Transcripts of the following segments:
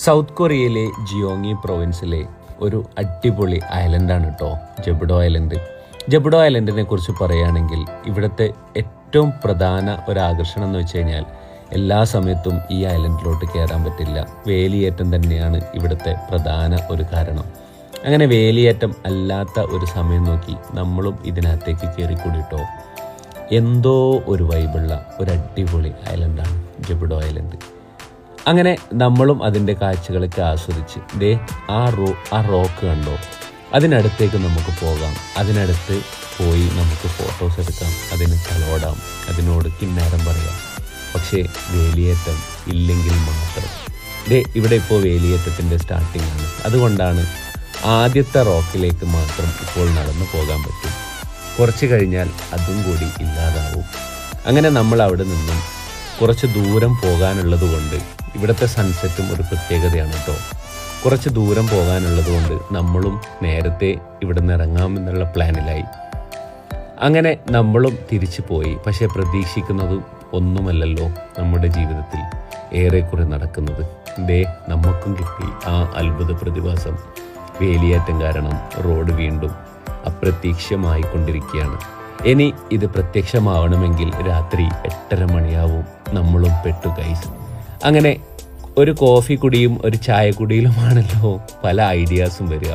South കൊറിയയിലെ ജിയോങ്ങി പ്രൊവിൻസിലെ ഒരു അടിപൊളി ഐലൻഡാണ് കേട്ടോ ജെബുഡോ ഐലൻഡ്. ജെബുഡോ ഐലൻഡിനെ കുറിച്ച് പറയുകയാണെങ്കിൽ ഇവിടുത്തെ ഏറ്റവും പ്രധാന ഒരു ആകർഷണം എന്ന് വെച്ച് കഴിഞ്ഞാൽ എല്ലാ സമയത്തും ഈ ഐലൻഡിലോട്ട് കയറാൻ പറ്റില്ല. വേലിയേറ്റം തന്നെയാണ് ഇവിടുത്തെ പ്രധാന ഒരു കാരണം. അങ്ങനെ വേലിയേറ്റം അല്ലാത്ത ഒരു സമയം നോക്കി നമ്മളും ഇതിനകത്തേക്ക് കയറിക്കൂടിട്ടോ. എന്തോ ഒരു വൈബുള്ള ഒരു അടിപൊളി ഐലൻഡാണ് ജെബുഡോ ഐലൻഡ്. അങ്ങനെ നമ്മളും അതിൻ്റെ കാഴ്ചകളൊക്കെ ആസ്വദിച്ച് ആ റോക്ക് കണ്ടോ, അതിനടുത്തേക്ക് നമുക്ക് പോകാം. അതിനടുത്ത് പോയി നമുക്ക് ഫോട്ടോസ് എടുക്കാം, അതിന് തലോടാം, അതിനോട് കിന്നാരം പറയാം. പക്ഷേ വേലിയേറ്റം ഇല്ലെങ്കിൽ മാത്രം. ഇവിടെ ഇപ്പോൾ വേലിയേറ്റത്തിൻ്റെ സ്റ്റാർട്ടിംഗ് ആണ്. അതുകൊണ്ടാണ് ആദ്യത്തെ റോക്കിലേക്ക് മാത്രം ഇപ്പോൾ നടന്നു പോകാൻ പറ്റും. കുറച്ച് കഴിഞ്ഞാൽ അതും കൂടി ഇല്ലാതാവും. അങ്ങനെ നമ്മൾ അവിടെ നിന്നും കുറച്ച് ദൂരം പോകാനുള്ളത് കൊണ്ട് ഇവിടുത്തെ സൺസെറ്റും ഒരു പ്രത്യേകതയാണ് കേട്ടോ. കുറച്ച് ദൂരം പോകാനുള്ളത് കൊണ്ട് നമ്മളും നേരത്തെ ഇവിടെ നിന്ന് ഇറങ്ങാമെന്നുള്ള പ്ലാനിലായി. അങ്ങനെ നമ്മളും തിരിച്ചു പോയി. പക്ഷേ പ്രതീക്ഷിക്കുന്നതും ഒന്നുമല്ലല്ലോ നമ്മുടെ ജീവിതത്തിൽ ഏറെക്കുറെ നടക്കുന്നത്. നമുക്കും കിട്ടി ആ അത്ഭുത പ്രതിഭാസം. വേലിയേറ്റം കാരണം റോഡ് വീണ്ടും അപ്രത്യക്ഷമായിക്കൊണ്ടിരിക്കുകയാണ്. ഇനി ഇത് പ്രത്യക്ഷമാവണമെങ്കിൽ രാത്രി 8:30 മണിയാവും. നമ്മളും പെട്ടു ഗൈസ്. അങ്ങനെ ഒരു കോഫി കുടിയും ഒരു ചായ കുടിയിലുമാണല്ലോ പല ഐഡിയാസും വരിക.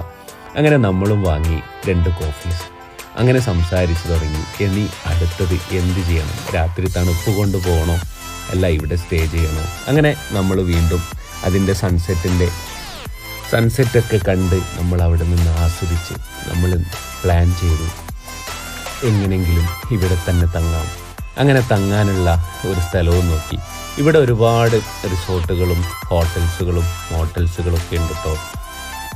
അങ്ങനെ നമ്മളും വാങ്ങി 2 കോഫീസ്. അങ്ങനെ സംസാരിച്ചു തുടങ്ങി. ഇനി അടുത്തത് എന്ത് ചെയ്യണം? രാത്രി തണുപ്പ് കൊണ്ടുപോകണോ അല്ല ഇവിടെ സ്റ്റേ ചെയ്യണോ? അങ്ങനെ നമ്മൾ വീണ്ടും അതിൻ്റെ സൺസെറ്റൊക്കെ കണ്ട് നമ്മൾ അവിടെ നിന്ന് ആസ്വദിച്ച് നമ്മൾ പ്ലാൻ ചെയ്തു എങ്ങനെങ്കിലും ഇവിടെ തന്നെ തങ്ങാം. അങ്ങനെ തങ്ങാനുള്ള ഒരു സ്ഥലവും നോക്കി. ഇവിടെ ഒരുപാട് റിസോർട്ടുകളും ഹോട്ടൽസുകളും മോട്ടൽസുകളൊക്കെ ഉണ്ട് കേട്ടോ.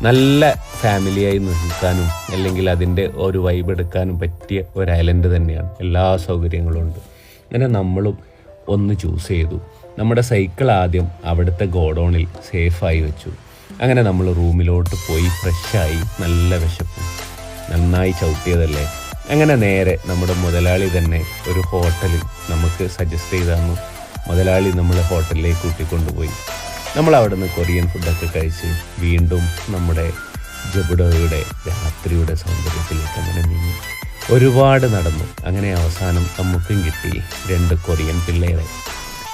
നല്ല ഫാമിലിയായി നിൽക്കാനും അല്ലെങ്കിൽ അതിൻ്റെ ഒരു വൈബ് എടുക്കാനും പറ്റിയ ഒരു ഐലൻഡ് തന്നെയാണ്. എല്ലാ സൗകര്യങ്ങളും ഉണ്ട്. അങ്ങനെ നമ്മളും ഒന്ന് ചൂസ് ചെയ്തു. നമ്മുടെ സൈക്കിൾ ആദ്യം അവിടുത്തെ ഗോഡൗണിൽ സേഫായി വെച്ചു. അങ്ങനെ നമ്മൾ റൂമിലോട്ട് പോയി ഫ്രഷായി. നല്ല വിശപ്പും, നന്നായി ചവിട്ടിയതല്ലേ. അങ്ങനെ നേരെ നമ്മുടെ മുതലാളി തന്നെ ഒരു ഹോട്ടലിൽ നമുക്ക് സജസ്റ്റ് ചെയ്ത് തന്നു. മുതലാളി നമ്മളെ ഹോട്ടലിലേക്ക് കൂട്ടിക്കൊണ്ടുപോയി. നമ്മൾ അവിടെ നിന്ന് കൊറിയൻ ഫുഡൊക്കെ കഴിച്ച് വീണ്ടും നമ്മുടെ ജെബുഡോയുടെ രാത്രിയുടെ സൗന്ദര്യത്തിലേക്ക് അങ്ങനെ നീങ്ങി. ഒരുപാട് നടന്നു. അങ്ങനെ അവസാനം നമുക്കും കിട്ടി 2 കൊറിയൻ പിള്ളേരെ.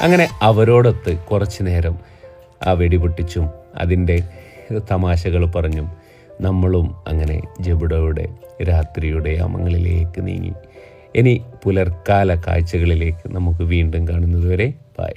അങ്ങനെ അവരോടൊത്ത് കുറച്ച് നേരം ആ വെടിപൊട്ടിച്ചും അതിൻ്റെ തമാശകൾ പറഞ്ഞും നമ്മളും അങ്ങനെ ജെബുഡോയുടെ രാത്രിയുടെ യാമങ്ങളിലേക്ക് നീങ്ങി. ഇനി പുലർക്കാല കാഴ്ചകളിലേക്ക് നമുക്ക് വീണ്ടും കാണുന്നത് വരെ ബൈ.